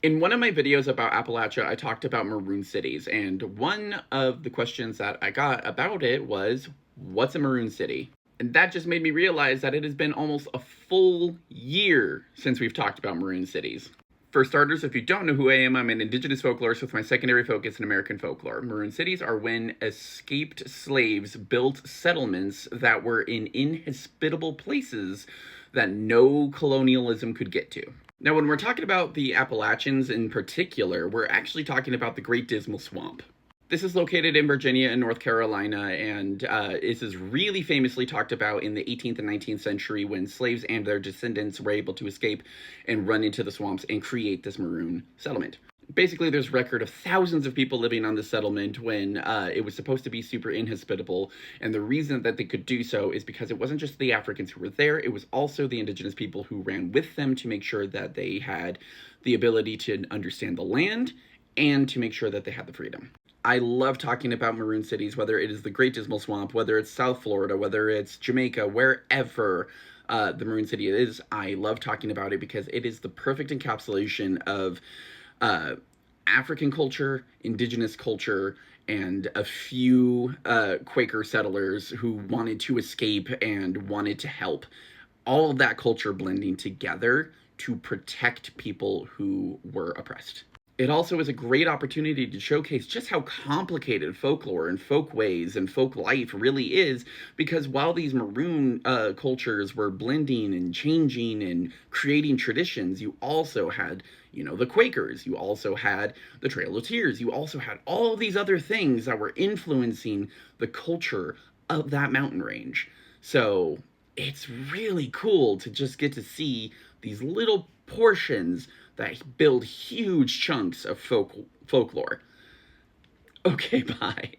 In one of my videos about Appalachia, I talked about maroon cities, and one of the questions that I got about it was, what's a maroon city? And that just made me realize that it has been almost a full year since we've talked about maroon cities. For starters, if you don't know who I am, I'm an indigenous folklorist with my secondary focus in American folklore. Maroon cities are when escaped slaves built settlements that were in inhospitable places that no colonialism could get to. Now, when we're talking about the Appalachians in particular, we're actually talking about the Great Dismal Swamp. This is located in Virginia and North Carolina, and this is really famously talked about in the 18th and 19th century when slaves and their descendants were able to escape and run into the swamps and create this maroon settlement. Basically, there's record of thousands of people living on the settlement when it was supposed to be super inhospitable, and the reason that they could do so is because it wasn't just the Africans who were there, it was also the indigenous people who ran with them to make sure that they had the ability to understand the land and to make sure that they had the freedom. I love talking about maroon cities, whether it is the Great Dismal Swamp, whether it's South Florida, whether it's Jamaica, wherever the maroon city is. I love talking about it because it is the perfect encapsulation of African culture, indigenous culture, and a few Quaker settlers who wanted to escape and wanted to help. All of that culture blending together to protect people who were oppressed. It also is a great opportunity to showcase just how complicated folklore and folkways and folk life really is, because while these maroon cultures were blending and changing and creating traditions, you also had, the Quakers, you also had the Trail of Tears, you also had all these other things that were influencing the culture of that mountain range. So it's really cool to just get to see these little portions that build huge chunks of folklore. Okay, bye.